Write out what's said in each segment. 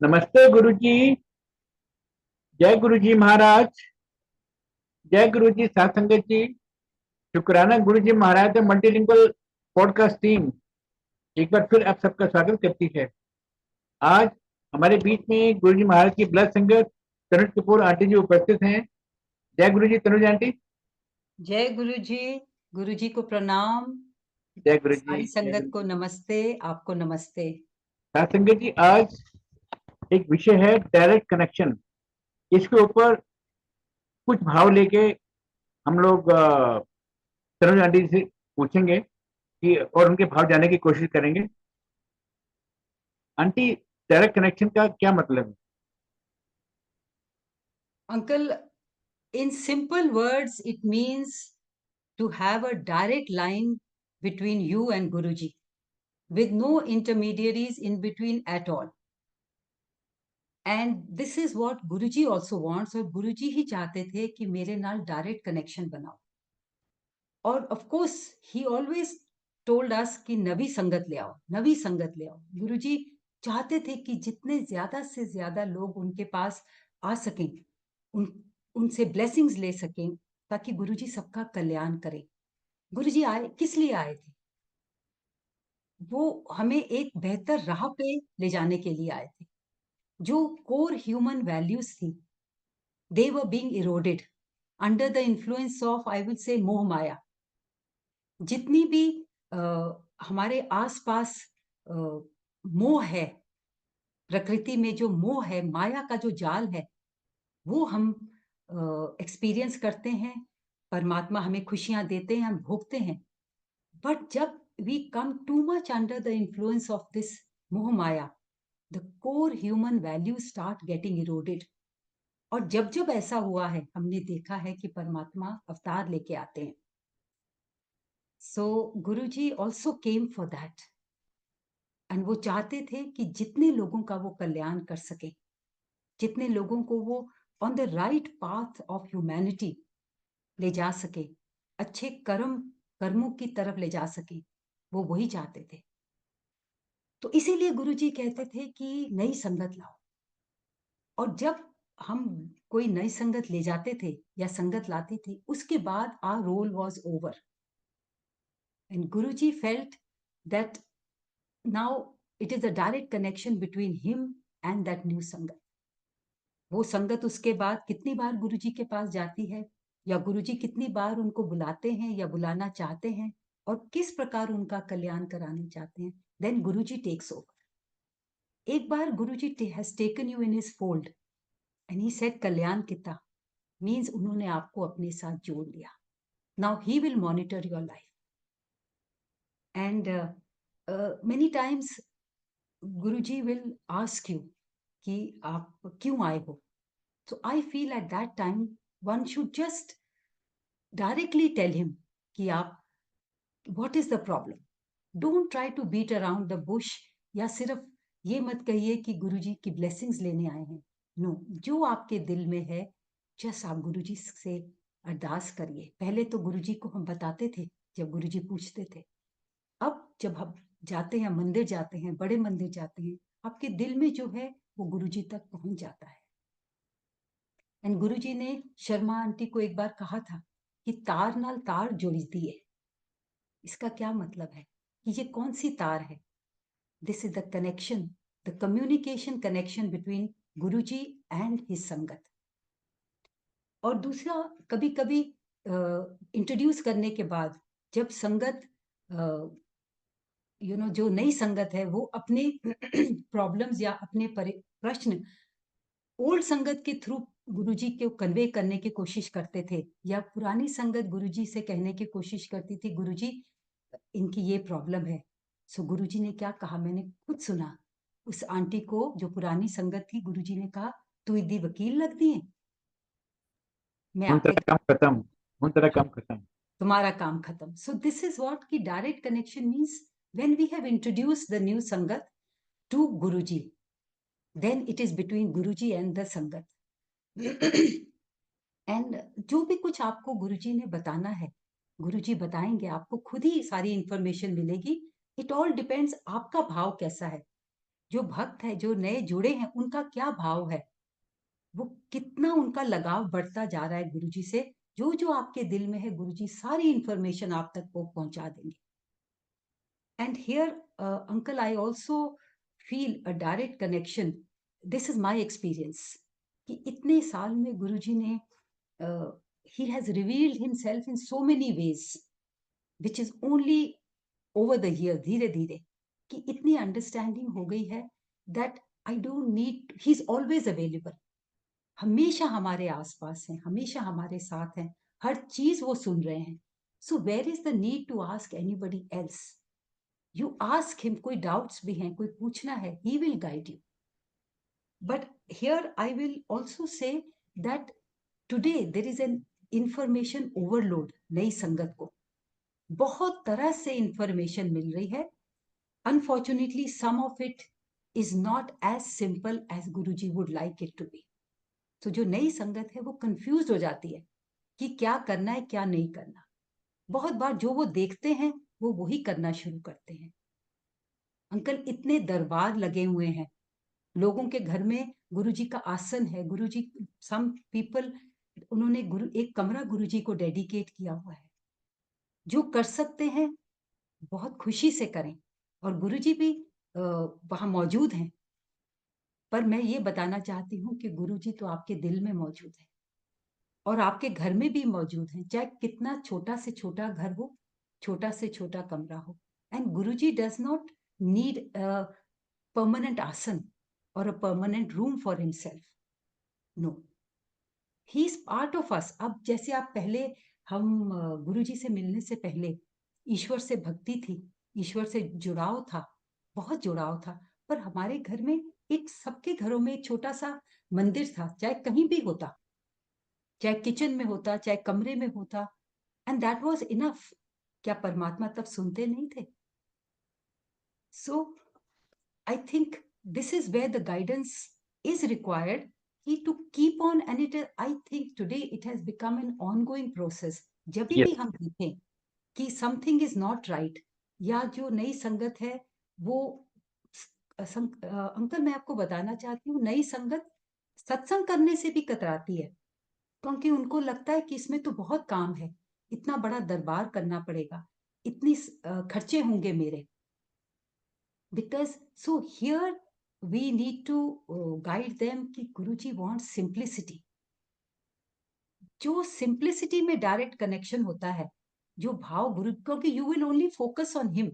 नमस्ते गुरु जी। जय गुरु जी महाराज। जय गुरु जी साथ संगत जी। शुक्राना गुरु जी महाराज मल्टीलिंगुअल पॉडकास्ट टीम एक बार फिर आप सबका स्वागत करती है। आज हमारे बीच में गुरु जी महाराज की ब्लड संगत तनुज कपूर आंटी जी उपस्थित हैं। जय गुरु जी तनुज आंटी। जय गुरु जी को प्रणाम। जय गुरु जी। सारी जय गुरु संगत को जी। नमस्ते, आपको नमस्ते। साथ संगत जी, आज एक विषय है डायरेक्ट कनेक्शन। इसके ऊपर कुछ भाव लेके हम लोग तनुज आंटी से पूछेंगे कि और उनके भाव जानने की कोशिश करेंगे। आंटी, डायरेक्ट कनेक्शन का क्या मतलब है? Uncle, in simple words, it means to have a direct line between you and Guruji, with no intermediaries in between at all. And this is what Guruji also wants, और Guruji ही चाहते थे कि मेरे नाल डायरेक्ट कनेक्शन बनाओ। और of course he always told us कि नवी संगत ले आओ, नवी संगत ले आओ। गुरुजी चाहते थे कि जितने ज्यादा से ज्यादा लोग उनके पास आ सकें, उनसे ब्लेसिंग्स ले सकें, ताकि गुरुजी सबका कल्याण करें। गुरुजी आए किस लिए आए थे? वो हमें एक बेहतर राह पे ले जाने के लिए आए थे। जो कोर ह्यूमन वैल्यूज थी, they were being eroded under the influence of, I will say, मोह माया। जितनी भी हमारे आसपास मोह है, प्रकृति में जो मोह है, माया का जो जाल है, वो हम एक्सपीरियंस करते हैं। परमात्मा हमें खुशियां देते हैं, हम भोगते हैं। बट जब we come too much under the influence of this मोह माया, the core human value start getting eroded. और जब जब ऐसा हुआ है, हमने देखा है कि परमात्मा अवतार लेके आते हैं। So Guruji also came for that. And वो चाहते थे कि जितने लोगों का वो कल्याण कर सके, जितने लोगों को वो on the right path of humanity ले जा सके, अच्छे कर्मों की तरफ ले जा सके, वो वही चाहते थे। तो इसीलिए गुरुजी कहते थे कि नई संगत लाओ। और जब हम कोई नई संगत ले जाते थे या संगत लाते थे, उसके बाद our role was over. And Guruji felt that now it is a direct connection between him and that new संगत। वो संगत उसके बाद कितनी बार गुरुजी के पास जाती है, या गुरुजी कितनी बार उनको बुलाते हैं या बुलाना चाहते हैं, और किस प्रकार उनका कल्याण कराना चाहते हैं, देन गुरुजी टेक्स ओवर। एक बार Guruji has taken you in his fold and he said कल्याण किता, मींस उन्होंने आपको अपने साथ जोड़ लिया। Now he will monitor your life. And many times Guruji will ask you कि आप क्यों आए हो। So I feel at that time one should just directly tell him कि आप, what is the problem? Don't try to beat around the bush, या सिर्फ ये मत कहिए कि गुरुजी की ब्लेसिंग्स लेने आए हैं। नो, जो आपके दिल में है, जस्ट आप गुरुजी से अरदास करिए। पहले तो गुरुजी को हम बताते थे जब गुरुजी पूछते थे। अब जब हम जाते हैं, मंदिर जाते हैं, बड़े मंदिर जाते हैं, आपके दिल में जो है वो गुरुजी तक पहुंच जाता है। एंड गुरुजी ने शर्मा आंटी को एक बार कहा था कि तार नाल तार जोड़ी दिए। इसका क्या मतलब है कि ये कौन सी तार है? This is the connection, the communication connection between Guruji and his संगत। और दूसरा, कभी कभी इंट्रोड्यूस करने के बाद जब संगत, जो नई संगत है, वो अपने प्रॉब्लम्स या अपने प्रश्न ओल्ड संगत के थ्रू गुरुजी को कन्वे करने की कोशिश करते थे, या पुरानी संगत गुरुजी से कहने की कोशिश करती थी, गुरुजी इनकी ये प्रॉब्लम है। सो गुरुजी ने क्या कहा, मैंने खुद सुना। उस आंटी को, जो पुरानी संगत थी, गुरुजी ने कहा, तू इदी वकील लगती है, मैं उन आपे, तरह काम खत्म। उन तरह काम खत्म। तुम्हारा काम खत्म। सो दिस इज व्हाट की direct connection means. When we have introduce the new Sangat to Guruji, then it is between Guruji and the Sangat। And जो भी कुछ आपको गुरुजी ने बताना है, गुरुजी बताएंगे, आपको खुद ही सारी इंफॉर्मेशन मिलेगी। इट ऑल डिपेंड्स आपका भाव कैसा है। जो भक्त है, जो नए जुड़े हैं, उनका क्या भाव है, वो कितना उनका लगाव बढ़ता जा रहा है गुरुजी से। जो जो आपके दिल में है, गुरुजी सारी इंफॉर्मेशन आप तक वो पहुंचा देंगे। And here, uncle, I also feel a direct connection. This is my experience. कि इतने साल में गुरुजी ने he has revealed himself in so many ways, which is only over the year, धीरे धीरे, कि इतनी अंडरस्टैंडिंग हो गई है that I don't need, he is always available. हमेशा हमारे आसपास हैं, हमेशा हमारे साथ हैं, हर चीज वो सुन रहे हैं. So where is the need to ask anybody else? You ask him, कोई doubts भी हैं, कोई पूछना है, he will guide you. But here I will also say that today there is an information overload. नई संगत को बहुत तरह से इंफॉर्मेशन मिल रही है. Unfortunately, some of it is not as simple as Guruji would like it to be. तो जो नई संगत है वो कंफ्यूज हो जाती है कि क्या करना है, क्या नहीं करना. बहुत बार जो वो देखते हैं वो वही करना शुरू करते हैं. अंकल, इतने दरबार लगे हुए हैं, लोगों के घर में गुरुजी का आसन है. गुरुजी, सम पीपल, उन्होंने एक कमरा गुरुजी को डेडिकेट किया हुआ है. जो कर सकते हैं बहुत खुशी से करें, और गुरुजी भी वहां मौजूद हैं. पर मैं ये बताना चाहती हूँ कि गुरुजी तो आपके दिल में मौजूद है और आपके घर में भी मौजूद हैं, चाहे कितना छोटा से छोटा घर हो, छोटा से छोटा कमरा हो. And Guruji does not need permanent asan or a permanent room for himself. No, he is part of us. अब जैसे आप पहले, हम गुरुजी से मिलने से पहले ईश्वर से भक्ति थी, ईश्वर से जुड़ाव था, बहुत जुड़ाव था. पर हमारे घर में एक, सबके घरों में एक छोटा सा मंदिर था, चाहे कहीं भी होता, चाहे किचन में होता, चाहे कमरे में होता. And that was enough. क्या परमात्मा तब सुनते नहीं थे? सो I think this is where the guidance is required, to keep on, and I think today it has become an ongoing process. जब Yes. भी हम देखें कि something is not right, या जो नई संगत है वो अंकल, मैं आपको बताना चाहती हूँ, नई संगत सत्संग करने से भी कतराती है, क्योंकि उनको लगता है कि इसमें तो बहुत काम है, इतना बड़ा दरबार करना पड़ेगा, इतनी खर्चे होंगे मेरे. Because so here we need to guide them कि Guruji wants simplicity. जो simplicity में direct connection होता है, जो भाव गुरु, क्योंकि you will only focus on him.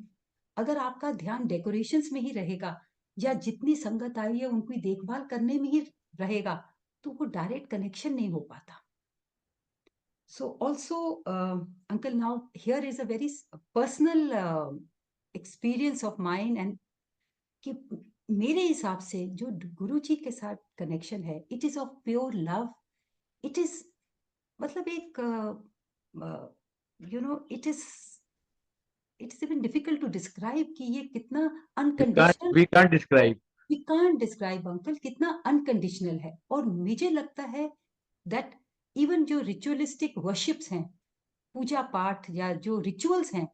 अगर आपका ध्यान डेकोरेशंस में ही रहेगा या जितनी संगत आई है उनकी देखभाल करने में ही रहेगा, तो वो डायरेक्ट कनेक्शन नहीं हो पाता. So also, uncle, now here is a very personal experience of mine, and कि मेरे हिसाब से जो गुरुजी के साथ कनेक्शन है, it is of pure love. It is, मतलब एक, you know, it is even difficult to describe कि ये कितना unconditional. We can't describe. We can't describe uncle, कितना अनकंडीशनल है. और मुझे लगता है दैट इवन जो रिचुअलिस्टिक वर्शिप्स हैं, पूजा पाठ या जो रिचुअल्स हैं,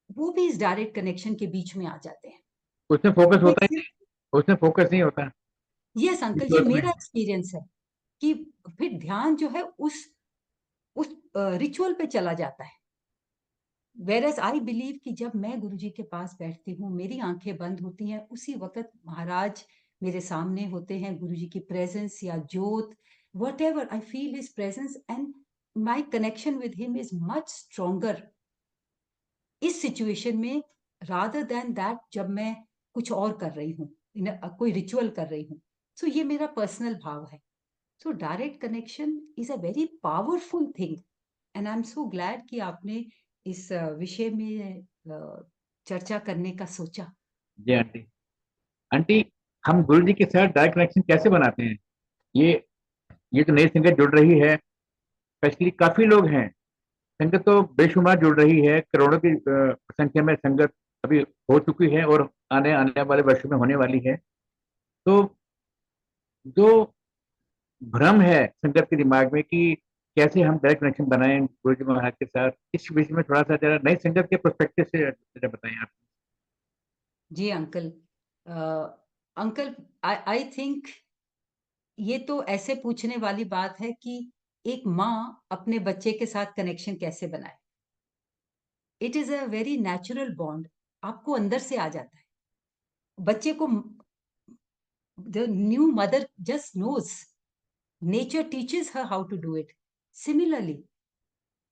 वो भी इस डायरेक्ट कनेक्शन के बीच में आ जाते हैं. उसमें फोकस होता है, उसमें फोकस नहीं होता. यस अंकल, ये मेरा एक्सपीरियंस है कि फिर ध्यान जो है उस रिचुअल पे चला जाता है. वेरएज आई बिलीव कि जब मैं गुरुजी के पास बैठती हूँ, मेरी आंखें बंद होती हैं, उसी वक्त महाराज मेरे सामने होते हैं, गुरुजी की प्रेजेंस या जोत, whatever, I feel his presence and my connection with him is much stronger इस सिचुएशन में, rather than that जब मैं कुछ और कर रही हूँ, कोई रिचुअल कर रही हूँ. सो ये मेरा पर्सनल भाव है. So direct connection is a very powerful thing, and I am so glad कि आपने इस विषय में चर्चा करने का सोचा. जी आंटी. आंटी, हम गुरु जी के साथ डायरेक्ट कनेक्शन कैसे बनाते हैं? ये तो नई संगत जुड़ रही है, स्पेशली काफी लोग हैं. संगत तो बेशुमार जुड़ रही है, करोड़ों की संख्या में संगत अभी हो चुकी है और आने आने वाले वर्षों में होने वाली है. तो जो भ्रम है संगत के दिमाग में कि कैसे हम डायरेक्ट कनेक्शन बनाएं गुरु जी महाराज के साथ, इस विषय में थोड़ा सा जरा नई संगत के पर्सपेक्टिव से जरा बताएं आप. जी अंकल, अंकल, आई थिंक ये तो ऐसे पूछने वाली बात है कि एक माँ अपने बच्चे के साथ कनेक्शन कैसे बनाए। It is a very natural bond, आपको अंदर से आ जाता है। बच्चे को the new mother just knows, nature teaches her how to do it. Similarly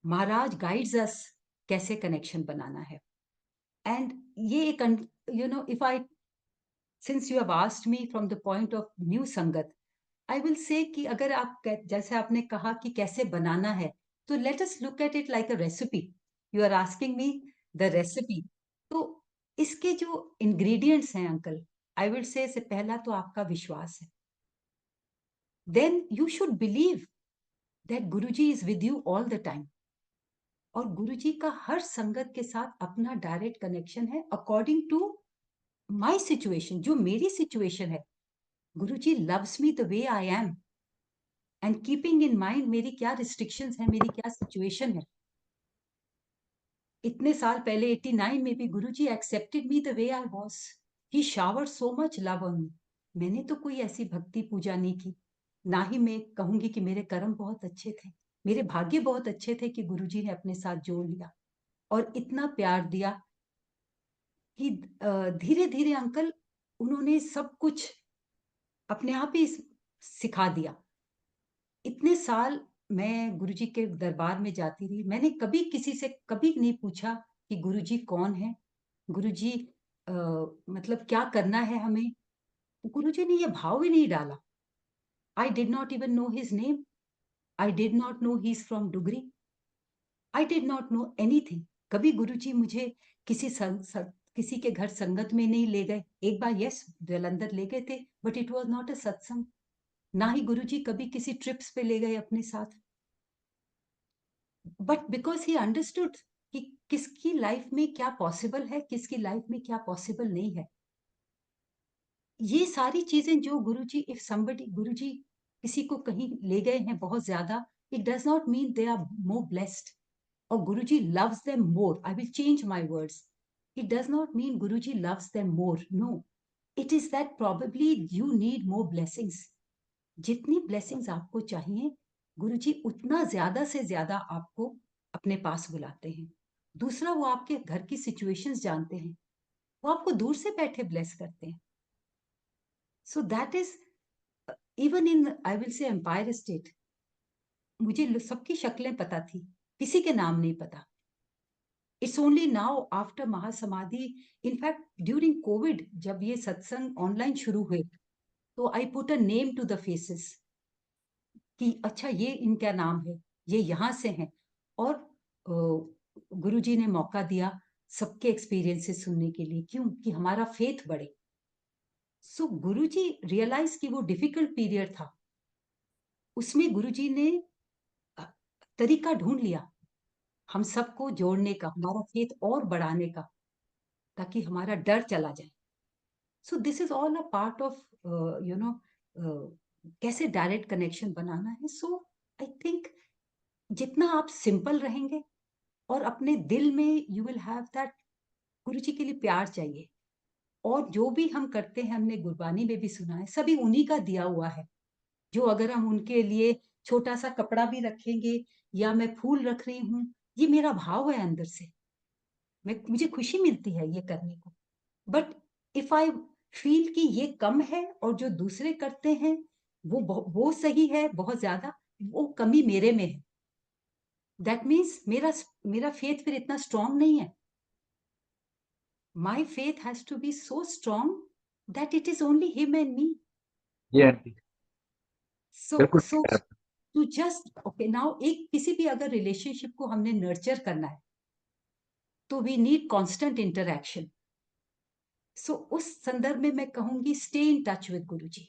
Maharaj guides us कैसे कनेक्शन बनाना है। एंड ये एक you know if I since you have asked me from the point of new sangat, I will say कि अगर आप जैसे आपने कहा कि कैसे बनाना है, तो let us look at it like a recipe. You are asking me the recipe. तो इसके जो इंग्रेडिएंट्स हैं अंकल, आई विल से पहला तो आपका विश्वास है। Then you should believe that Guruji is with you all the time. और गुरुजी का हर संगत के साथ अपना डायरेक्ट कनेक्शन है अकॉर्डिंग टू माई सिचुएशन, जो मेरी सिचुएशन है। Guruji loves me the way I am and keeping in mind मेरी क्या रिस्ट्रिक्शंस है, मेरी क्या सिचुएशन है। इतने साल पहले 89 में भी Guruji accepted me the way I was. He showered so much love on me. मैंने तो कोई ऐसी भक्ति पूजा नहीं की, ना ही मैं कहूंगी कि मेरे कर्म बहुत अच्छे थे। मेरे भाग्य बहुत अच्छे थे कि गुरुजी ने अपने साथ जोड़ लिया और इतना प्यार दिया कि धीरे धीरे अंकल उन्होंने सब कुछ अपने आप ही सिखा दिया। इतने साल मैं गुरुजी के दरबार में जाती रही, मैंने कभी किसी से कभी नहीं पूछा कि गुरुजी कौन है, गुरुजी मतलब क्या करना है हमें। गुरुजी ने ये भाव ही नहीं डाला। आई did not even know his name, I did not know he is from Dugri, I did not know anything. कभी गुरुजी मुझे किसी के घर संगत में नहीं ले गए। एक बार यस जलंधर ले गए थे, but it was not a सत्संग। ना ही गुरुजी कभी किसी ट्रिप्स पे ले गए अपने साथ। बट बिकॉज ही अंडरस्टूड कि किसकी लाइफ में क्या पॉसिबल है, किसकी लाइफ में क्या पॉसिबल नहीं है। ये सारी चीजें जो गुरुजी, इफ समबडी गुरुजी किसी को कहीं ले गए हैं बहुत ज्यादा, it does not mean they are more blessed और Guruji loves them more. I will change my words. It does not mean Guruji loves them more, no. It is that probably you need more blessings. जितनी blessings आपको चाहिए, गुरुजी उतना ज्यादा से ज्यादा आपको अपने पास बुलाते हैं। दूसरा, वो आपके घर की सिचुएशंस जानते हैं, वो आपको दूर से बैठे ब्लेस करते हैं। So that is even in I will say Empire State, मुझे सबकी शक्लें पता थी, किसी के नाम नहीं पता। It's only now after mahasamadhi, in fact during Covid जब ये सत्संग ऑनलाइन शुरू हुए, तो I put a name to the faces कि अच्छा ये इनका नाम है, ये यहाँ से हैं। और गुरुजी ने मौका दिया सबके एक्सपीरियंसेस सुनने के लिए, क्यों कि हमारा फेथ बढ़े। सो गुरुजी रियलाइज कि वो डिफिकल्ट पीरियड था, उसमें गुरुजी ने तरीका ढूंढ लिया हम सबको जोड़ने का, हमारा फेथ और बढ़ाने का, ताकि हमारा डर चला जाए। सो this is all a part of you know कैसे डायरेक्ट कनेक्शन बनाना है। सो आई थिंक जितना आप सिंपल रहेंगे और अपने दिल में यू विल हैव दैट, गुरु जी के लिए प्यार चाहिए। और जो भी हम करते हैं, हमने गुरबानी में भी सुना है, सभी उन्हीं का दिया हुआ है। जो अगर हम उनके लिए छोटा सा कपड़ा भी रखेंगे या मैं फूल रख रही हूँ, ये मेरा भाव है अंदर से, मैं मुझे खुशी मिलती है ये करने को। बट इफ आई फील कि ये कम है और जो दूसरे करते हैं वो सही है बहुत ज्यादा, वो कमी मेरे में है, दैट मीन्स मेरा फेथ फिर इतना स्ट्रांग नहीं है। My faith has to be so strong that it is only him and me. जी आंटी, So, बिल्कुल so ठीक है। to just okay now, एक किसी भी अगर रिलेशनशिप को हमने नर्चर करना है, तो वी नीड कांस्टेंट इंटरैक्शन। सो उस संदर्भ में मैं कहूंगी स्टे इन टच विद गुरुजी।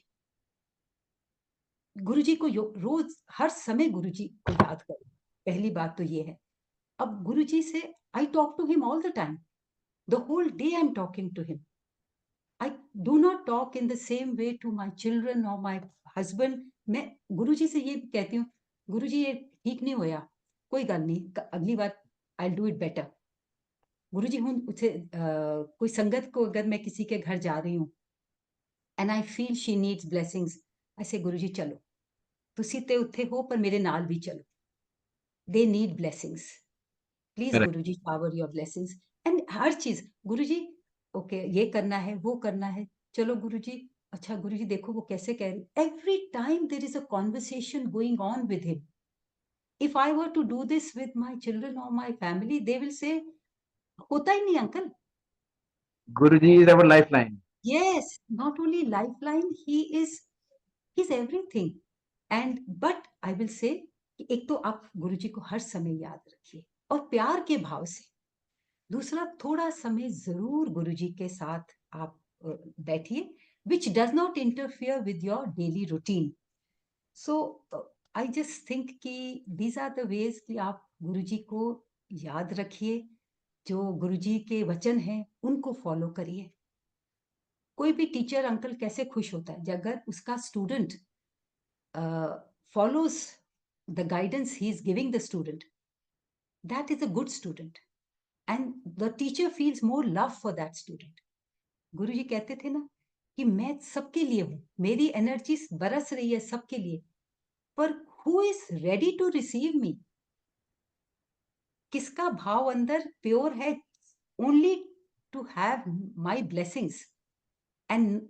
गुरुजी को रोज हर समय गुरुजी को याद करें, पहली बात तो ये है। अब गुरुजी से I talk to him all the time, the whole day I am talking to him. I do not talk in the same way to my children or my husband. मैं गुरुजी से ये कहती हूँ, गुरुजी ये ठीक नहीं होया, कोई गल नहीं, अगली बार I'll do it better। गुरुजी हूँ उसे कोई संगत को अगर मैं किसी के घर जा रही हूँ, and I feel she needs blessings, I say Guruji chalo, ਤੁਸੀਂ ਤੇ ਉੱਥੇ ਹੋ ਪਰ ਮੇਰੇ ਨਾਲ ਵੀ ਚਲੋ, they need blessings, please Correct. Guruji shower your blessings, and हर चीज गुरुजी ओके ये करना है वो करना है, चलो गुरुजी, अच्छा गुरुजी देखो वो कैसे कह रही, every time there is a conversation going on with him. If I were to do this with my children or my family, they will say होता ही नहीं uncle. Guruji is our lifeline. Yes, not only lifeline, he's everything. And but I will say कि एक तो आप गुरुजी को हर समय याद रखिए और प्यार के भाव से. दूसरा, थोड़ा समय जरूर गुरुजी के साथ आप बैठिए, which does not interfere with your daily routine. So I just think कि these are the ways कि आप गुरुजी को याद रखिए, जो गुरुजी के वचन हैं उनको फॉलो करिए. कोई भी टीचर अंकल कैसे खुश होता है अगर उसका student follows the guidance he is giving the student, that is a good student and the teacher feels more love for that student. गुरुजी कहते थे ना कि मैं सबके लिए हूं, मेरी एनर्जी बरस रही है सबके लिए, पर who is ready to receive me, किसका भाव अंदर प्योर है only to have my blessings, and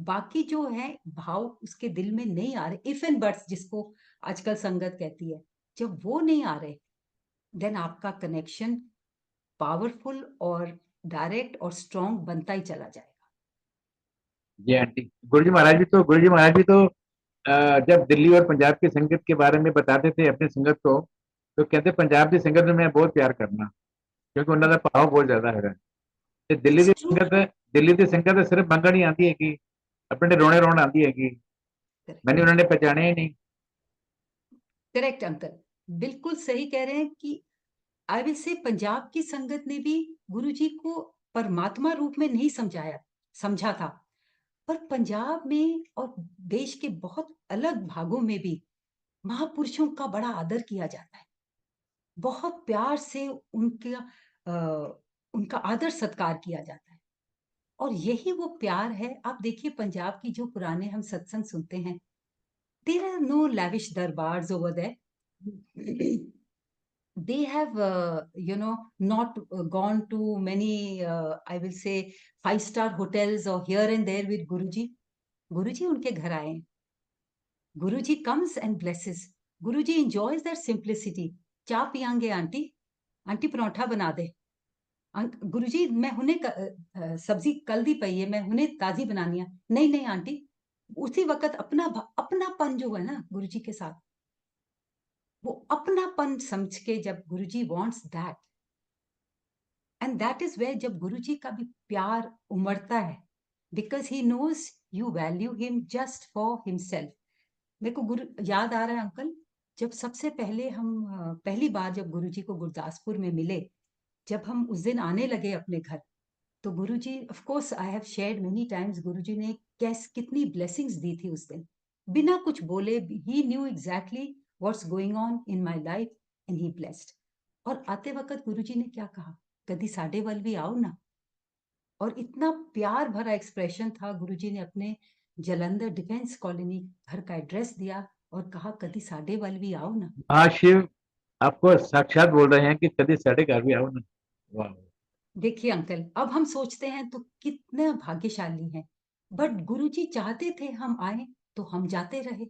बाकी जो है भाव उसके दिल में नहीं आ रहे, इफ एंड बट्स जिसको आजकल संगत कहती है, जब वो नहीं आ रहे, देन आपका कनेक्शन पावरफुल और डायरेक्ट और स्ट्रॉन्ग बनता ही चला जाएगा. जी आंटी, गुरुजी महाराज भी तो जब दिल्ली और पंजाब की संगत के बारे में बताते थे अपनी संगत को, तो कहते पंजाब की संगत में मैं बहुत प्यार करना, क्योंकि उन्होंने भाव बहुत ज्यादा है. ਤੇ ਦਿੱਲੀ ਦੀ इट्स ट्रू. ਸੰਗਤ ਦਿੱਲੀ ਦੀ ਸੰਗਤ ਸਿਰਫ ਮੰਗਣ ਹੀ ਆਉਂਦੀ ਹੈਗੀ, ਆਪਣੇ ਰੋਣੇ ਰੋਣ आती हैगी, मैंने उन्होंने पहचाने ही नहीं. करेक्ट अंकल, बिल्कुल सही कह रहे हैं कि आई विल से पंजाब की संगत ने भी गुरुजी को परमात्मा रूप में नहीं समझा था, पर पंजाब में और देश के बहुत अलग भागों में भी महापुरुषों का बड़ा आदर किया जाता है, बहुत प्यार से उनका आदर सत्कार किया जाता है, और यही वो प्यार है. आप देखिए पंजाब की जो पुराने हम सत्संग सुनते हैं, there are no lavish darbars over there. They have not gone to many I will say 5-star hotels or here and there with Guruji. Guruji उनके घर आए. Guruji comes and blesses. Guruji enjoys that simplicity. चाय पियांगे aunty, aunty paratha बना दे. गुरुजी मैं हुने सब्जी कल दी पई है, मैं हुने ताजी बनानी है. नहीं नहीं आंटी, उसी वक्त अपनापन जो है ना गुरुजी के साथ, वो अपनापन समझ के जब Guruji wants that, and that is where जब गुरुजी का भी प्यार उमड़ता है, because he knows you value him just for himself. मेरे को गुरु याद आ रहा है अंकल, जब सबसे पहले हम पहली बार जब गुरुजी को गुरदासपुर में मिले, जब हम उस दिन आने लगे अपने घर, तो Guruji, of course I have shared many times, Guruji ने कितनी ब्लेसिंग्स दी थी उस दिन, बिना कुछ बोले. He knew exactly what's going on in my life and he blessed. और आते वक्त गुरुजी ने क्या कहा, कदी साडे वल भी आओ ना. और इतना प्यार भरा एक्सप्रेशन था. गुरुजी ने अपने जलंधर डिफेंस कॉलोनी घर का एड्रेस दिया और कहा कदी साडे वल भी आओ ना. हाँ, शिव आपको साक्षात बोल रहे हैं कि कभी साढ़े घर भी आओ ना. वाह. देखिए अंकल, अब हम सोचते हैं तो कितना भाग्यशाली हैं, बट गुरुजी चाहते थे हम आए तो हम जाते रहे.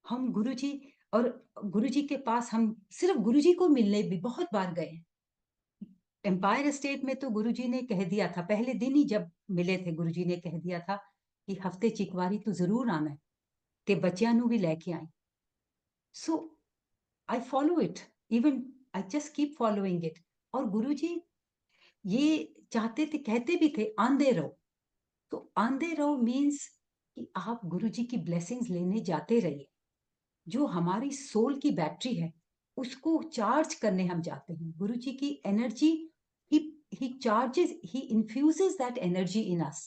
हम गुरुजी और गुरुजी के पास हम सिर्फ गुरुजी को मिलने भी बहुत बार गए. एम्पायर स्टेट में तो गुरुजी ने कह दिया था, पहले दिन ही जब मिले थे गुरुजी ने कह दिया था कि हफ्ते च एक वारी तो जरूर आना है, ते बच्चियां नू भी लेके आए. So I follow it, even I just keep following it. और गुरुजी ये चाहते थे, कहते भी थे आंदे रहो. तो आंदे रहो मीन्स कि आप गुरुजी की ब्लेसिंग्स लेने जाते रहिए. जो हमारी सोल की बैटरी है उसको चार्ज करने हम जाते हैं. गुरुजी की energy, he charges, he infuses that energy in us.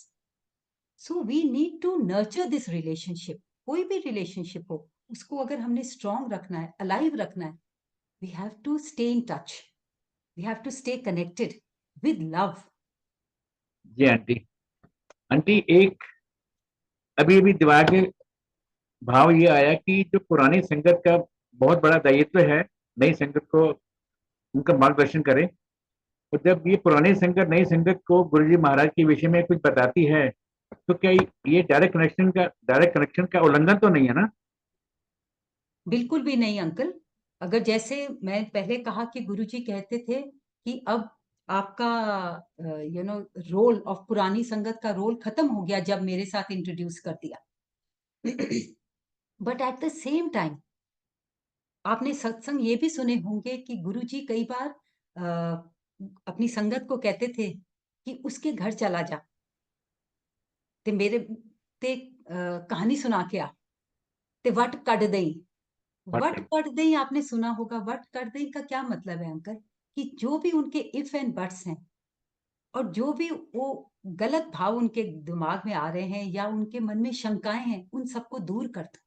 So we need to nurture this relationship. कोई भी रिलेशनशिप हो, उसको अगर हमने स्ट्रॉन्ग रखना है, अलाइव रखना है, we have to stay in touch, we have to stay connected with love. जी आंटी. आंटी एक अभी अभी दिमाग में भाव ये आया कि जो पुरानी संगत का बहुत बड़ा दायित्व है नई संगत को उनका मार्गदर्शन करें। और जब ये पुरानी संगत नई संगत को गुरु जी महाराज के विषय में कुछ बताती है, तो क्या ये डायरेक्ट कनेक्शन का उल्लंघन तो नहीं है ना? बिल्कुल भी नहीं अंकल। अगर जैसे मैं पहले कहा कि गुरुजी कहते थे कि अब आपका यू नो रोल ऑफ पुरानी संगत का रोल खत्म हो गया जब मेरे साथ इंट्रोड्यूस कर दिया। But at the same time आपने सत्संग ये भी सुने होंगे कि गुरुजी कई बार अपनी संगत को कहते थे कि उसके घर चला जा, ते मेरे ते कहानी सुना के आ, ते वट कट दई। वट But कट देई आपने सुना होगा। वट कट देई का क्या मतलब है अंकल? कि जो भी उनके इफ एंड बट्स हैं और जो भी वो गलत भाव उनके दिमाग में आ रहे हैं या उनके मन में शंकाएं हैं, उन सबको दूर कर दो।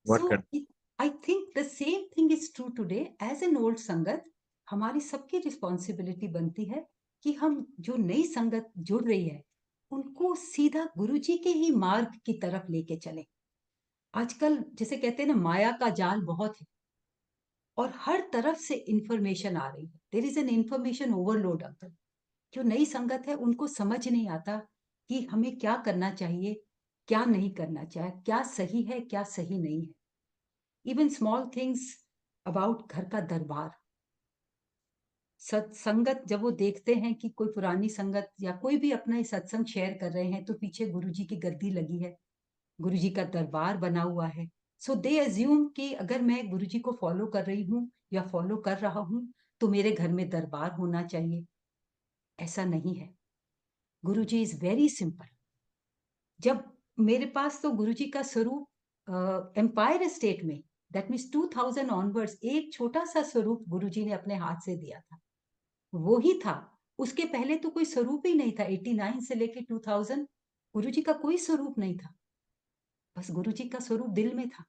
what सो कर I think the same thing is true today as an old sangat. हमारी सबकी रिस्पॉन्सिबिलिटी बनती है कि हम जो नई संगत जुड़ रही है उनको सीधा गुरुजी के ही मार्ग की तरफ लेके चलें। आजकल जैसे कहते हैं ना, माया का जाल बहुत है और हर तरफ से इंफॉर्मेशन आ रही है। There is an information overload uncle. जो नई संगत है उनको समझ नहीं आता कि हमें क्या करना चाहिए, क्या नहीं करना चाहिए, क्या सही है, क्या सही नहीं है। इवन स्मॉल थिंग्स अबाउट घर का दरबार, सत्संगत जब वो देखते हैं कि कोई पुरानी संगत या कोई भी अपना ये सत्संग शेयर कर रहे हैं तो पीछे गुरुजी की गद्दी लगी है, गुरुजी का दरबार बना हुआ है। सो दे अज्यूम कि अगर मैं गुरुजी को फॉलो कर रही हूँ या फॉलो कर रहा हूँ तो मेरे घर में दरबार होना चाहिए। ऐसा नहीं है। गुरुजी इज वेरी सिंपल। जब मेरे पास तो गुरुजी का स्वरूप एम्पायर स्टेट में, दैट मीन्स 2000 ऑनवर्ड्स, एक छोटा सा स्वरूप गुरुजी ने अपने हाथ से दिया था, वो ही था। उसके पहले तो कोई स्वरूप ही नहीं था। 89 से लेके 2000 गुरुजी का कोई स्वरूप नहीं था। बस गुरुजी का स्वरूप दिल में था।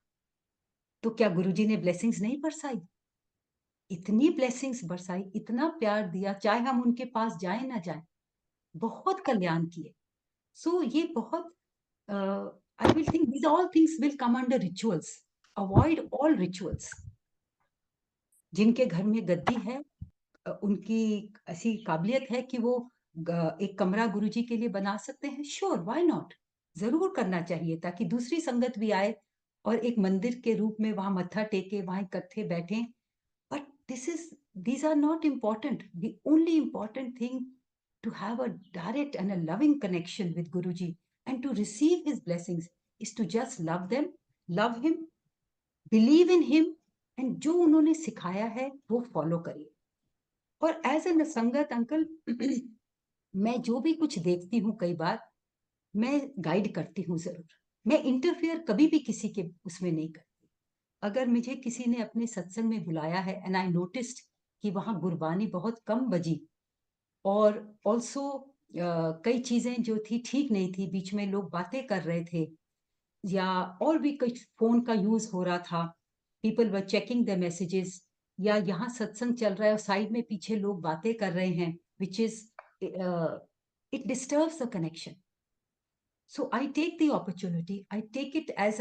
तो क्या गुरुजी ने ब्लेसिंग्स नहीं बरसाई? इतनी ब्लेसिंग्स बरसाई, इतना प्यार दिया, चाहे हम उनके पास जाए ना जाए, बहुत कल्याण किए। सो ये बहुत I will think these all things will come under rituals. Avoid all rituals. जिनके घर में गद्दी है, उनकी ऐसी काबिलियत है कि वो एक कमरा गुरुजी के लिए बना सकते हैं, श्योर, व्हाई नॉट? जरूर करना चाहिए ताकि दूसरी संगत भी आए और एक मंदिर के रूप में वहां मत्था टेके, वहां इकट्ठे बैठे। But these are not important. The only important thing to have a direct and a loving connection with Guruji and to receive his blessings is to just love them, love him, believe in him, and जो उन्होंने सिखाया है वो follow करिए। और as an संगत uncle, मैं जो भी कुछ देखती हूँ कई बार मैं गाइड करती हूँ जरूर। मैं इंटरफियर कभी भी किसी के उसमें नहीं करती। अगर मुझे किसी ने अपने सत्संग में बुलाया है एंड आई नोटिस्ड कि वहां गुरबानी बहुत कम बजी और ऑल्सो कई चीजें जो थी ठीक नहीं थी, बीच में लोग बातें कर रहे थे या और भी कुछ फोन का यूज हो रहा था, people were checking the messages, या यहाँ सत्संग चल रहा है और साइड में पीछे लोग बातें कर रहे हैं, which is it disturbs the connection. So I take the opportunity, I take it as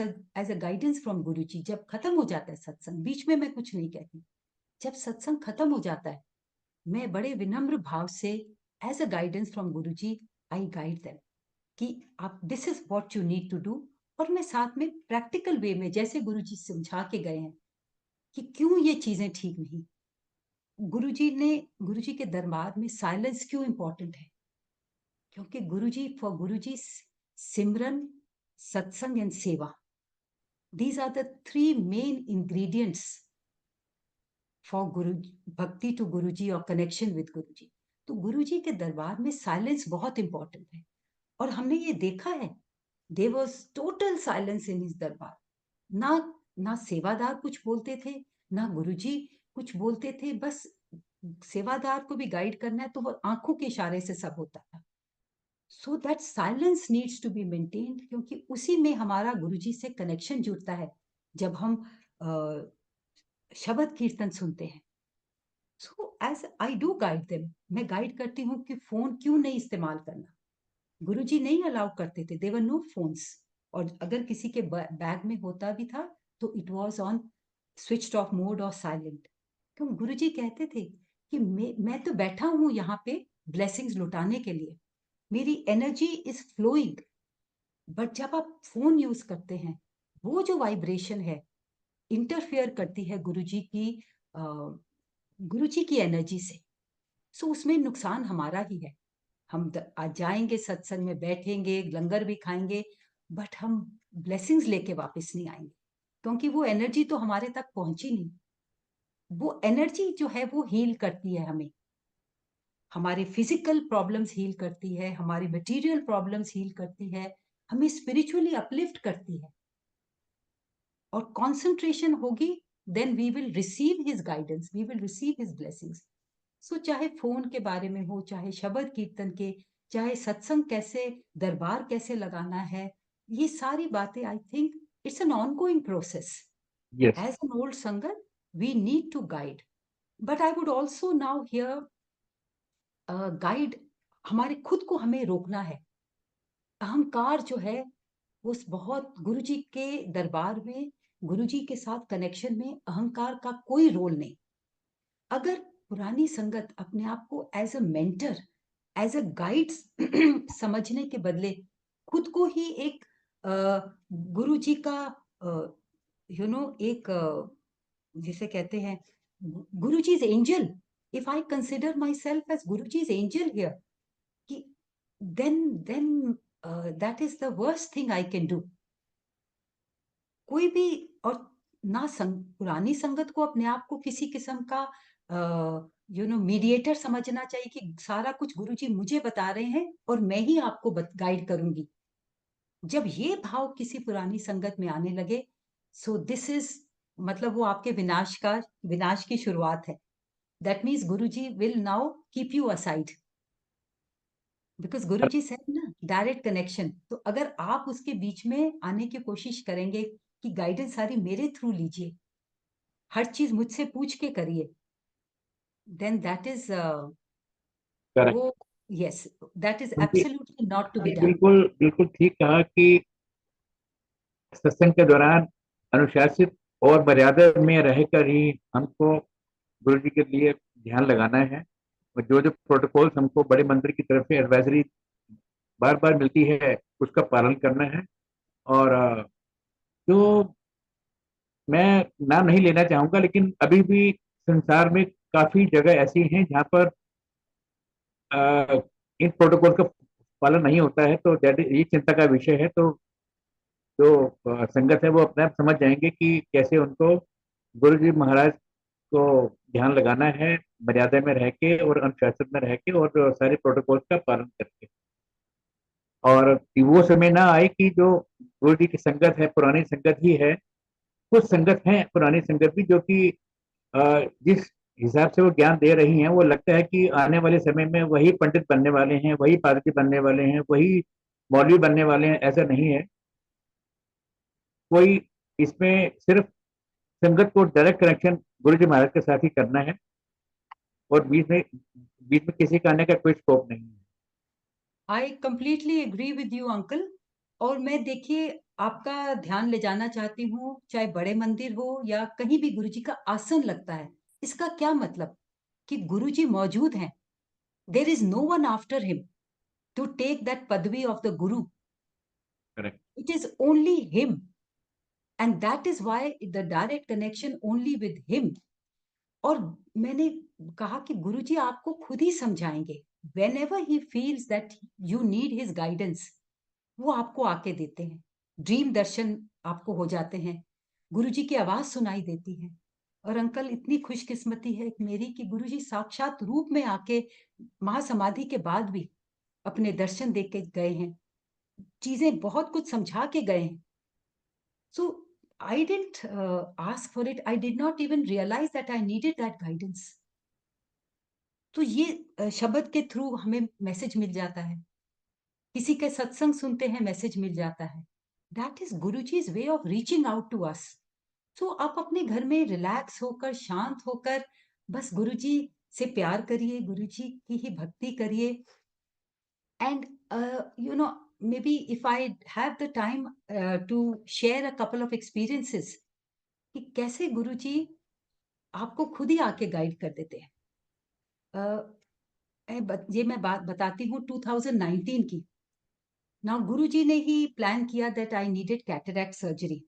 a guidance from Guru ji. जब खत्म हो जाता है सत्संग, बीच में मैं कुछ नहीं कहती, जब सत्संग खत्म हो जाता है मैं बड़े विनम्र भाव से as a guidance from Guru ji I guide them कि आप this is what you need to do. और मैं साथ में प्रैक्टिकल वे में जैसे गुरु जी समझा के गए हैं कि क्यों ये चीजें ठीक नहीं। गुरु जी के दरबार में साइलेंस क्यों इंपॉर्टेंट है? क्योंकि गुरु जी सिमरन, सत्संग एंड सेवा, these are the three main ingredients for गुरु भक्ति टू गुरु जी और कनेक्शन विद गुरु जी। तो गुरु जी के दरबार में साइलेंस बहुत इंपॉर्टेंट है और हमने ये देखा है, there was total silence in his दरबार। ना ना सेवादार कुछ बोलते थे, ना गुरुजी कुछ बोलते थे। बस सेवादार को भी गाइड करना है तो वो आंखों के इशारे से सब होता था। So that silence needs to be maintained, क्योंकि उसी में हमारा गुरुजी से कनेक्शन जुड़ता है जब हम शब्द कीर्तन सुनते हैं। So as I do guide them, मैं गाइड करती हूँ कि फोन क्यों नहीं इस्तेमाल करना। गुरुजी नहीं अलाउ करते थे, देयर वर नो फोन्स, और अगर किसी के बैग में होता भी था तो it was on switched off mode और साइलेंट। क्यों? गुरुजी कहते थे कि मैं तो बैठा हूं यहाँ पे ब्लेसिंग्स लुटाने के लिए, मेरी एनर्जी इज फ्लोइंग, बट जब आप फोन यूज करते हैं, वो जो वाइब्रेशन है इंटरफेयर करती है गुरुजी की एनर्जी से। सो उसमें नुकसान हमारा ही है। हम आज जाएंगे सत्संग में, बैठेंगे, लंगर भी खाएंगे, बट हम ब्लेसिंग्स लेके वापस नहीं आएंगे, क्योंकि वो एनर्जी तो हमारे तक पहुंची नहीं। वो एनर्जी जो है वो हील करती है हमें, हमारे फिजिकल प्रॉब्लम्स हील करती है, हमारी मटेरियल प्रॉब्लम्स हील करती है, हमें स्पिरिचुअली अपलिफ्ट करती है। और कंसंट्रेशन होगी, then we will receive his guidance, we will receive his blessings. So चाहे फोन के बारे में हो, चाहे शब्द कीर्तन के, चाहे सत्संग कैसे, दरबार कैसे लगाना है, ये सारी बातें I think it's an ongoing process. Yes. As an old Sangat we need to guide, but I would also now here guide, हमारे खुद को हमें रोकना है। अहंकार जो है वो बहुत, गुरुजी के दरबार में, गुरुजी के साथ कनेक्शन में अहंकार का कोई रोल नहीं। अगर पुरानी संगत अपने आप को as a mentor, as a guide समझने के बदले खुद को ही एक गुरुजी का एक जिसे कहते हैं Guruji's angel, if I consider myself as Guruji's angel here, कि then that is the worst thing I can do। कोई भी, और ना पुरानी संगत को अपने आप को किसी किस्म का मीडिएटर समझना चाहिए कि सारा कुछ गुरुजी मुझे बता रहे हैं और मैं ही आपको गाइड करूंगी। जब ये भाव किसी पुरानी संगत में आने लगे, सो दिस इज, मतलब वो आपके विनाश की शुरुआत है। That means Guruji will now keep you aside, because Guruji said ना डायरेक्ट कनेक्शन। तो अगर आप उसके बीच में आने की कोशिश करेंगे कि गाइडेंस सारी मेरे थ्रू लीजिए, हर चीज मुझसे पूछ के करिए, देन दैट इज करेक्ट। वो, यस, दैट इज क्योंकि absolutely not to be done. बिल्कुल बिल्कुल ठीक कहा कि सत्संग के दौरान अनुशासित और मर्यादा में रहकर ही हमको गुरु जी के लिए ध्यान लगाना है। और जो जो प्रोटोकॉल्स हमको बड़े मंदिर की तरफ से एडवाइजरी बार बार मिलती है, उसका पालन करना है। और जो मैं नाम नहीं लेना चाहूंगा, लेकिन अभी भी संसार में काफी जगह ऐसी हैं जहाँ पर इन प्रोटोकॉल का पालन नहीं होता है। तो ये चिंता का विषय है। तो जो संगत है वो अपने आप समझ जाएंगे कि कैसे उनको गुरु जी महाराज को ध्यान लगाना है, मर्यादा में रह के और अनुशासन में रह के और सारे प्रोटोकॉल का पालन करके। और वो समय ना आए कि जो गुरु जी की संगत है पुरानी संगत ही है। कुछ संगत है पुरानी संगत भी जो कि जिस हिसाब से वो ज्ञान दे रही हैं, वो लगता है कि आने वाले समय में वही पंडित बनने वाले हैं, वही पादरी बनने वाले हैं, वही मौलवी बनने वाले हैं। ऐसा नहीं है। कोई इसमें सिर्फ संगत को डायरेक्ट कनेक्शन गुरु जी महाराज के साथ ही करना है, और बीच में किसी का आने का कोई स्कोप नहीं है। I completely agree with you uncle. और मैं, देखिए, आपका ध्यान ले जाना चाहती हूँ, चाहे बड़े मंदिर हो या कहीं भी गुरुजी का आसन लगता है, इसका क्या मतलब कि गुरुजी मौजूद हैं, there is no one after him to take that padvi of the guru. Correct. It is only him, and that is why the direct connection only with him. और मैंने कहा कि गुरुजी आपको खुद ही समझाएंगे, whenever he feels that you need his guidance, वो आपको आके देते हैं। ड्रीम दर्शन आपको हो जाते हैं, गुरुजी की आवाज सुनाई देती है। और अंकल, इतनी खुशकिस्मती है मेरी कि गुरुजी साक्षात रूप में आके महासमाधि के बाद भी अपने दर्शन दे के गए हैं, चीजें बहुत कुछ समझा के गए हैं। So I didn't ask for it, I did not even realise that I needed that guidance. तो ये शब्द के थ्रू हमें मैसेज मिल जाता है, किसी के सत्संग सुनते हैं मैसेज मिल जाता है। That is Guruji's way of reaching out to us. So आप अपने घर में रिलैक्स होकर, शांत होकर, बस गुरुजी से प्यार करिए, गुरुजी की ही भक्ति करिए। And maybe if I have the time to share a couple of experiences कि कैसे गुरुजी आपको खुद ही आके गाइड कर देते हैं। ये मैं बात बताती हूँ 2019 की। नाउ गुरुजी ने ही प्लान किया that I needed cataract surgery.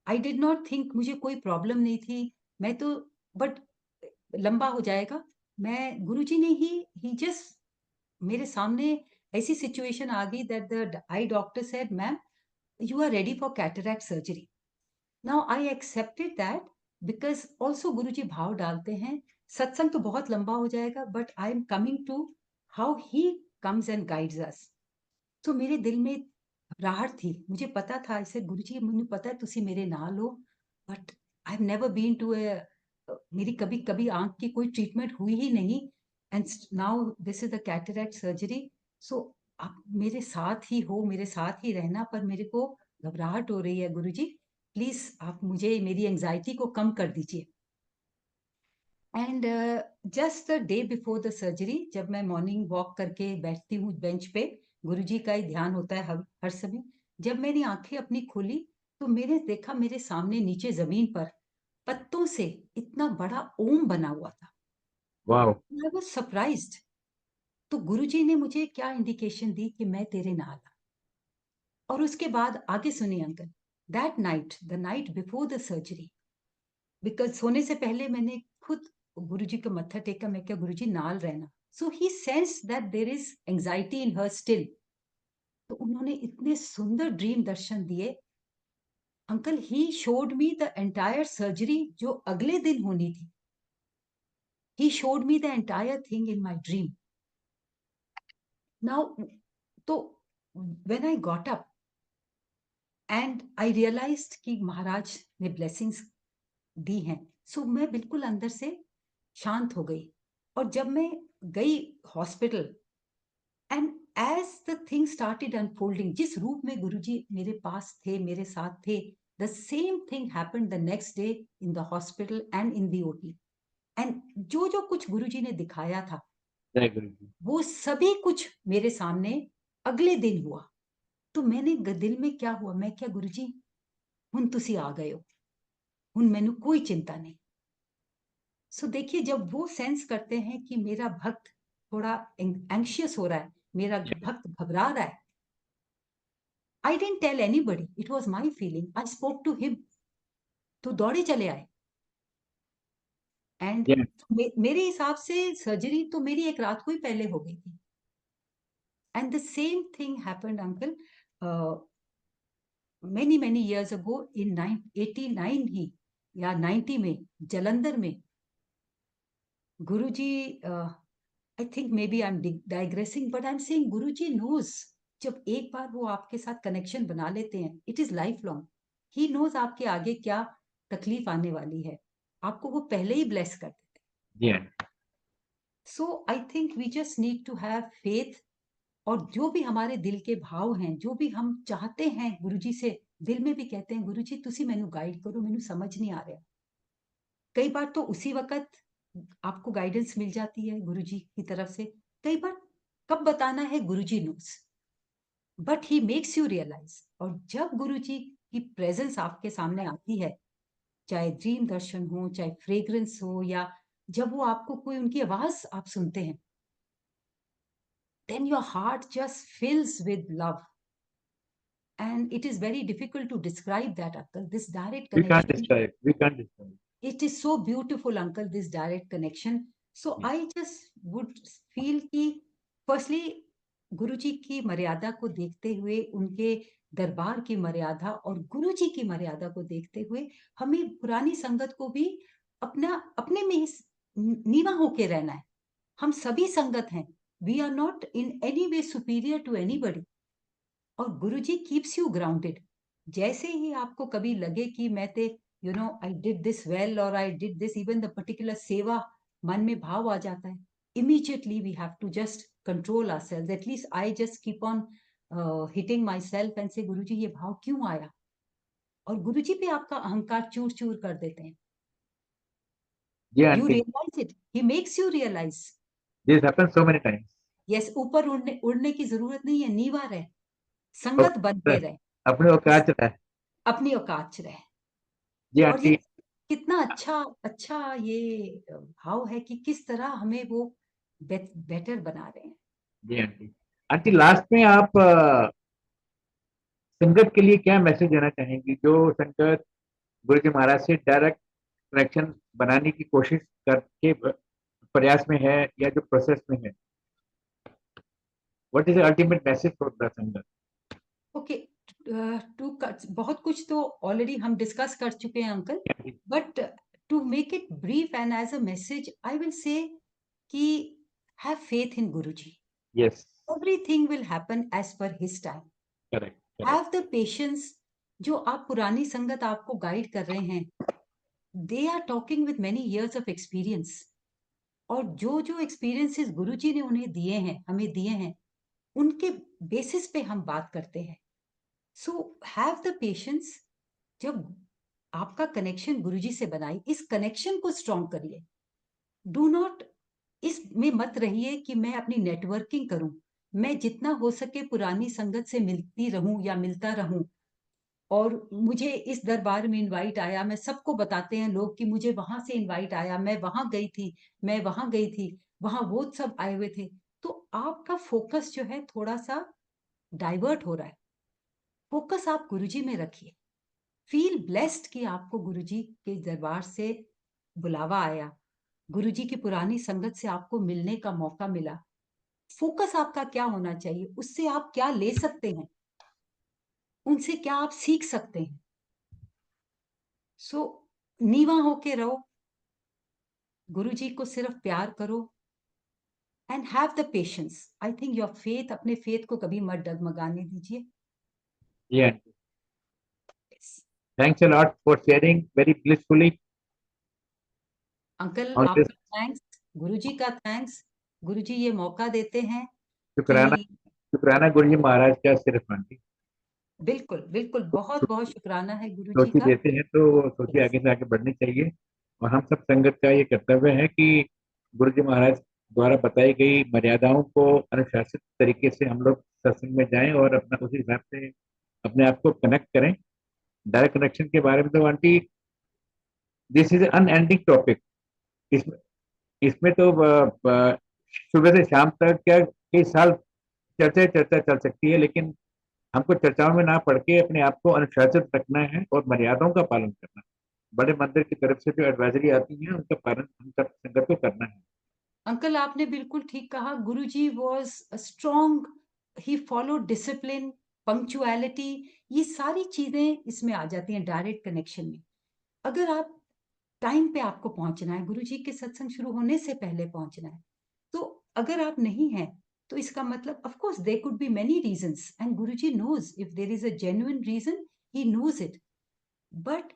I did not think, मुझे कोई प्रॉब्लम नहीं थी। मैं तो बट लंबा हो जाएगा। मैं गुरुजी ने ही जस्ट मेरे सामने ऐसी सिचुएशन आ गई that the eye doctor said, ma'am you are ready for cataract surgery. Now I accepted that because also Guruji भाव डालते हैं। सत्संग तो बहुत लंबा हो जाएगा, but I am coming to how he comes and guides us. तो मेरे दिल में घबराहट थी। मुझे पता था, ऐसे गुरुजी मुझे पता है तुसी मेरे नाल हो, but I have never been to मेरी कभी कभी आंख की कोई ट्रीटमेंट हुई ही नहीं, and now this is the cataract surgery. So आप मेरे साथ ही हो, मेरे साथ ही रहना, पर मेरे को घबराहट हो रही है गुरुजी, प्लीज आप मुझे मेरी एंजाइटी को कम कर दीजिए। And just the day before the surgery, जब मैं मॉर्निंग वॉक करके बैठती हूँ बेंच पे, गुरुजी का ही ध्यान होता है हर समय। जब मैंने आंखें अपनी खोली तो मैंने देखा मेरे सामने नीचे जमीन पर पत्तों से इतना बड़ा ओम बना हुआ था। वाओ। I was surprised. तो गुरुजी ने मुझे क्या इंडिकेशन दी कि मैं तेरे नाल हूं। और उसके बाद आगे सुनिए uncle, that night, the night before the surgery, because सोने से पहले मैंने खुद गुरुजी को मत्था टेका। मैं क्या गुरुजी नाल रहना। So he sense that there is anxiety in her still. तो उन्होंने इतने सुंदर ड्रीम दर्शन दिए uncle. He showed me the entire surgery जो अगले दिन होनी थी। He showed me the entire thing in my dream. Now तो when I got up and I realised कि महाराज ने ब्लेसिंग्स दी हैं, सो मैं बिल्कुल अंदर से शांत हो गई। और जब मैं गई hospital, and as the thing started unfolding, जिस रूप में गुरुजी मेरे पास थे, मेरे साथ थे, the same thing happened the next day in the hospital and in the OT. And जो जो कुछ गुरुजी ने दिखाया था, जय गुरु जी। वो सभी कुछ मेरे सामने अगले दिन हुआ। तो मैंने दिल में क्या हुआ, मैं क्या गुरुजी हुन तुसी आ गए हो, हुन मैनू कोई चिंता नहीं। सो देखिए, जब वो सेंस करते हैं कि मेरा भक्त थोड़ा एंग्शियस हो रहा है, मेरा भक्त घबरा रहा है, I didn't tell anybody, it was my feeling, I spoke to him. तो दौड़े चले आए। And Yes. मेरे हिसाब से सर्जरी तो मेरी एक रात को ही पहले हो गई थी। And the same thing happened uncle many many years ago in 89 ही या 90 में जलंधर में Guruji, I think maybe I am digressing, but I am saying Guruji knows. जब एक बार वो आपके साथ कनेक्शन बना लेते हैं, it is lifelong. He knows आपके आगे क्या तकलीफ आने वाली है, आपको वो पहले ही ब्लेस कर देते हैं। Yeah. So I think we just need to have faith. और जो भी हमारे दिल के भाव हैं, जो भी हम चाहते हैं गुरुजी से, दिल में भी कहते हैं गुरुजी तुसी मैनू गाइड करो, मैनू समझ नहीं आ रहा। कई बार तो उसी वक्त आपको गाइडेंस मिल जाती है गुरुजी की तरफ से। कई बार कब बताना है Guruji knows, but he makes you realise. और जब गुरुजी की प्रेजेंस आपके सामने आती है, चाहे ड्रीम दर्शन हो, चाहे फ्रेग्रेंस हो, या जब वो आपको कोई उनकी आवाज आप सुनते हैं, then your heart just fills with love. And it is very difficult to describe that, uncle. This direct We can't connection, describe. We can't describe. it is so beautiful, uncle, this direct connection. So Yes. I just would feel कि firstly गुरुजी की मर्यादा को देखते हुए, उनके दरबार की मर्यादा और गुरुजी की मर्यादा को देखते हुए, हमें पुरानी संगत को भी अपने में ही नीवा होके रहना है। हम सभी संगत हैं। We are not in any way superior to anybody. और गुरुजी कीप्स यू ग्राउंडेड। जैसे ही आपको कभी लगे कि मैं ते आई डिड दिस वेल, और I did this even the particular सेवा, मन में भाव आ जाता है, immediately we have to just control ourselves. At least I just keep on hitting myself and say Guruji ये भाव क्यों आया। और गुरुजी पे आपका अहंकार चूर चूर कर देते हैं। Yeah, you auntie. Realise it, he makes you realise. This happens so many times. Yes, ऊपर उड़ने की जरूरत नहीं है, नीवा रहे, संगत बनते रहे, अपने औकात रहे। अपनी औकात रहे। जी और ये आंटी। कितना अच्छा ये भाव है कि किस तरह हमें वो बेटर बना रहे हैं। जी आंटी। आंटी लास्ट में आप संगत के लिए क्या मैसेज देना चाहेंगी, जो संगत गुरु जी महाराज से डायरेक्ट कनेक्शन बनाने की कोशिश करके प्रयास में है या जो प्रोसेस में है? What is the ultimate message for the Sangat? Okay, बहुत कुछ तो ऑलरेडी हम डिस्कस कर चुके हैं uncle, but to make it brief and as a message I will say कि have faith in Guruji, yes. Everything will happen as per his time, correct. Have the patience. जो आप पुरानी संगत आपको गाइड कर रहे हैं, they are talking with many years of experience, और जो जो एक्सपीरियंसेस गुरुजी ने उन्हें दिए हैं, हमें दिए हैं, उनके बेसिस पे हम बात करते हैं। So have the patience. जब आपका कनेक्शन गुरुजी से बनाई, इस कनेक्शन को स्ट्रॉन्ग करिए। डू नॉट इसमें मत रहिए कि मैं अपनी नेटवर्किंग करूं, मैं जितना हो सके पुरानी संगत से मिलती रहूं या मिलता रहूं, और मुझे इस दरबार में इनवाइट आया, मैं सबको बताते हैं लोग कि मुझे वहां से इनवाइट आया, मैं वहां गई थी, मैं वहां गई थी, वहां वो सब आए हुए थे। तो आपका फोकस जो है थोड़ा सा डाइवर्ट हो रहा है। फोकस आप गुरुजी में रखिए। फील ब्लेस्ड कि आपको गुरुजी के दरबार से बुलावा आया, गुरुजी की पुरानी संगत से आपको मिलने का मौका मिला। फोकस आपका क्या होना चाहिए, उससे आप क्या ले सकते हैं, उनसे क्या आप सीख सकते हैं। सो नीवा होके रहो, गुरुजी को सिर्फ प्यार करो, and have the patience. I think your faith, अपने फेथ को कभी मत डगमगाने दीजिए। जी aunty. Thanks a lot for sharing very blissfully uncle on this. आपका थैंक्स, गुरुजी का थैंक्स। गुरुजी ये मौका देते हैं कि शुक्राना। शुक्राना गुरु जी महाराज का सिर्फ आंटी। बिल्कुल बिल्कुल, बहुत बहुत शुक्राना है गुरुजी सोची का। देते हैं तो वो सोची Yes. आगे से आगे बढ़नी चाहिए। और हम सब संगत का ये कर्तव्य है कि गुरु जी महाराज द्वारा बताई गई मर्यादाओं को अनुशासित तरीके से हम लोग सत्संग में जाएं और अपना उसी हिसाब से अपने आप को कनेक्ट करें। डायरेक्ट कनेक्शन के बारे में तो aunty this is unending topic. इसमें इसमें तो सुबह से शाम तक क्या कई साल चर्चा चर्चा चल सकती है, लेकिन हमको चर्चाओं में ना पढ़ के अपने आप को अनुशासित रखना है और मर्यादाओं का पालन करना है। बड़े मंदिर की तरफ से जो एडवाइजरी आती है उनका पालन हम सब संगत को करना है। अंकल आपने बिल्कुल ठीक कहा, Guruji was strong, he follow discipline, punctuality, ये सारी चीजें इसमें आ जाती हैं डायरेक्ट कनेक्शन में। अगर आप टाइम पे आपको पहुंचना है, गुरुजी के सत्संग शुरू होने से पहले पहुंचना है, तो अगर आप नहीं हैं, तो इसका मतलब of course there could be many reasons, and Guruji knows if there is a genuine reason, he knows it. But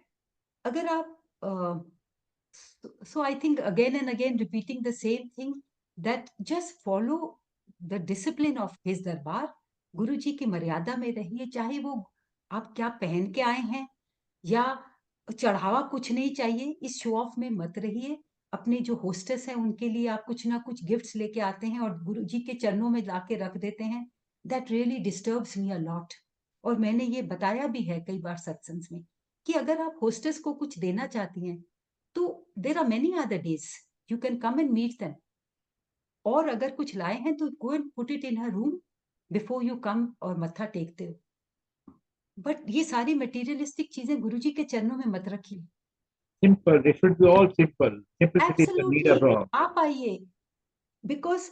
अगर आप so I think again and again repeating the same thing, that just follow the discipline of his darbar. गुरु जी की मर्यादा में रहिए, चाहे वो आप क्या पहन के आए हैं, या चढ़ावा कुछ नहीं चाहिए, इस शो ऑफ में मत रहिए। अपने जो होस्टेस हैं उनके लिए आप कुछ ना कुछ गिफ्ट्स लेके आते हैं और गुरु जी के चरणों में लाके रख देते हैं। That really disturbs me a lot. और मैंने ये बताया भी है कई बार सत्संग में कि अगर आप होस्टेस को कुछ देना चाहती हैं, तो there are many other days you can come and meet them. और अगर कुछ लाए हैं तो go and put it in हर रूम बिफोर यू कम और मत्था टेकते हो। बट ये सारी मटेरियलिस्टिक चीजें गुरुजी के चरणों में मत रखिए। Simple, they should be all simple. Simplicity is the need absolutely, of all. आप आइए, बिकॉज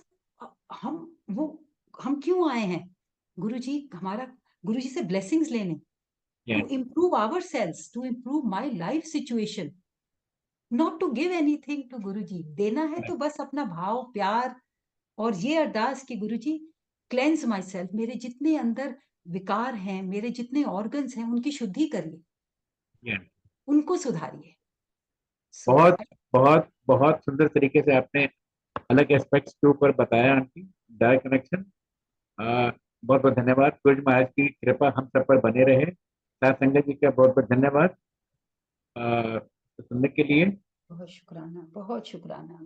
हम वो हम क्यों आए हैं गुरुजी हमारा, गुरुजी से ब्लेसिंग्स लेने, to improve ourselves, to improve my life situation, not to give anything to Guruji. देना है तो बस अपना भाव प्यार, और ये अरदास कि गुरुजी क्लेंस माई सेल्फ, मेरे जितने अंदर विकार हैं, मेरे जितने ऑर्गन्स हैं, उनकी शुद्धि करिए, उनको सुधारिए। सो बहुत बहुत बहुत सुंदर तरीके से आपने अलग एस्पेक्ट्स के ऊपर बताया आंटी। Direct connection. बहुत बहुत धन्यवाद। गुरु जी महाराज की कृपा हम सब पर बने रहे। साथ संगत जी का बहुत बहुत धन्यवाद सुनने के लिए। बहुत शुक्राना, बहुत शुक्राना।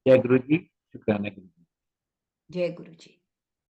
जय गुरु जी। शुक्राना गुरु जी। जय गुरु जी।